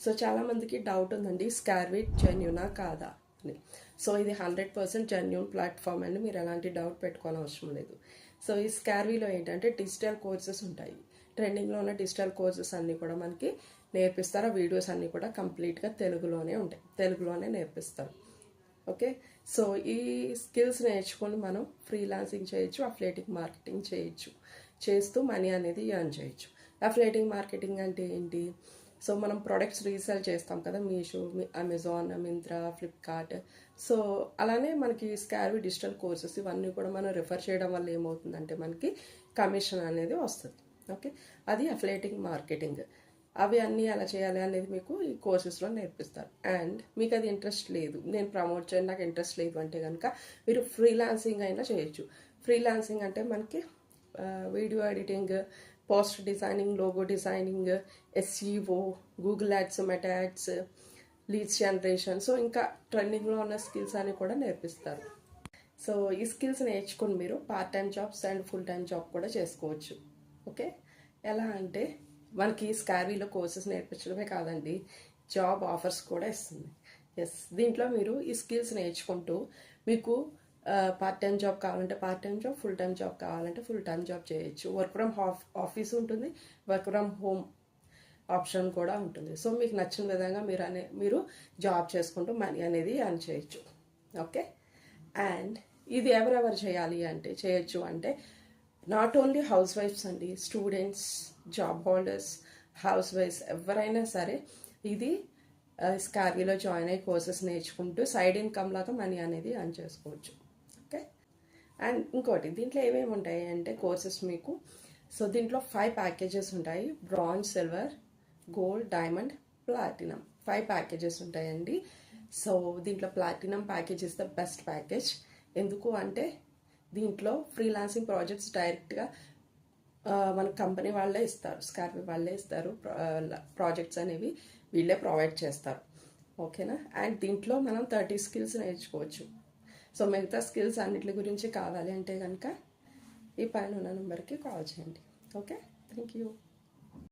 So చాలామందికి doubt ఉందండి, స్కార్వీ జెన్యూనా కాదా అని. సో ఇది 100% జెన్యూన్ ప్లాట్ఫామ్ అండి, మీరు ఎలాంటి డౌట్ పెట్టుకోవాల్సిన అవసరం లేదు. సో ఈ స్కార్వీలో ఏంటంటే డిజిటల్ కోర్సెస్ ఉంటాయి. ట్రెండింగ్లో ఉన్న డిజిటల్ కోర్సెస్ అన్నీ కూడా మనకి నేర్పిస్తారు. ఆ వీడియోస్ అన్నీ కూడా కంప్లీట్గా తెలుగులోనే ఉంటాయి, తెలుగులోనే నేర్పిస్తారు. ఓకే, సో ఈ స్కిల్స్ నేర్చుకొని మనం ఫ్రీలాన్సింగ్ చేయొచ్చు, అఫిలియేటింగ్ మార్కెటింగ్ చేయొచ్చు, చేస్తూ మనీ అనేది ఎర్న్ చేయొచ్చు. అఫిలియేటింగ్ మార్కెటింగ్ అంటే ఏంటి? సో మనం ప్రొడక్ట్స్ రీసేల్ చేస్తాం కదా, Meesho, Amazon, Myntra, Flipkart. So అలానే మనకి స్కార్వీ డిజిటల్ కోర్సెస్ ఇవన్నీ కూడా మనం రిఫర్ చేయడం వల్ల ఏమవుతుందంటే మనకి కమిషన్ అనేది వస్తుంది. ఓకే, అది అఫిలియేటింగ్ మార్కెటింగ్. అవి అన్నీ ఎలా చేయాలి అనేది మీకు ఈ కోర్సెస్లో నేర్పిస్తారు. అండ్ మీకు అది ఇంట్రెస్ట్ లేదు, నేను ప్రమోట్ చేయడం నాకు ఇంట్రెస్ట్ లేదు అంటే కనుక మీరు ఫ్రీలాన్సింగ్ అయినా చేయొచ్చు. ఫ్రీలాన్సింగ్ అంటే మనకి video editing, post designing, logo designing, SEO, Google ads, meta ads, leads generation, so ఇంకా ట్రెండింగ్లో ఉన్న స్కిల్స్ అని కూడా నేర్పిస్తారు. సో ఈ స్కిల్స్ నేర్చుకుని మీరు part time jobs and full time job కూడా చేసుకోవచ్చు. ఓకే, ఎలా అంటే మనకి స్కార్వీలో కోర్సెస్ నేర్పించడమే కాదండి, జాబ్ ఆఫర్స్ కూడా ఇస్తుంది. ఎస్, దీంట్లో మీరు ఈ స్కిల్స్ నేర్చుకుంటూ మీకు పార్ట్ టైం జాబ్ కావాలంటే part time job, full time job కావాలంటే ఫుల్ టైం జాబ్ చేయొచ్చు. వర్క్ ఫ్రమ్ ఆఫీస్ ఉంటుంది, వర్క్ ఫ్రమ్ హోమ్ ఆప్షన్ కూడా ఉంటుంది. సో మీకు నచ్చిన విధంగా మీరు జాబ్ చేసుకుంటూ మనీ అనేది ఎర్న్ చేయొచ్చు. ఓకే, అండ్ ఇది ఎవరెవరు చేయొచ్చు అంటే నాట్ ఓన్లీ హౌస్ వైఫ్స్ అండి, స్టూడెంట్స్, జాబ్ హోల్డర్స్, హౌస్ వైఫ్స్ ఎవరైనా సరే ఇది స్కార్వీలో జాయిన్ అయ్యి కోర్సెస్ నేర్చుకుంటూ సైడ్ ఇన్కమ్ లాగా మనీ అనేది ఎర్న్ చేసుకోవచ్చు. ఓకే, అండ్ ఇంకోటి దీంట్లో ఏమేమి ఉంటాయి అంటే కోర్సెస్ మీకు, సో దీంట్లో 5 ప్యాకేజెస్ ఉంటాయి. Bronze, silver, gold, diamond, platinum 5 packages ఉంటాయండి. సో దీంట్లో platinum package is the best package. ఎందుకు అంటే దీంట్లో ఫ్రీలాన్సింగ్ ప్రాజెక్ట్స్ డైరెక్ట్గా మన కంపెనీ వాళ్ళే ఇస్తారు, స్కార్వీ వాళ్ళే ఇస్తారు. ప్రాజెక్ట్స్ అనేవి వీళ్ళే ప్రొవైడ్ చేస్తారు. ఓకేనా, అండ్ దీంట్లో మనం 30 స్కిల్స్ నేర్చుకోవచ్చు. సో మిగతా స్కిల్స్ అన్నిటి గురించి కావాలి అంటే కనుక ఈ పైన ఉన్న నెంబర్కి కాల్ చేయండి. Okay, thank you.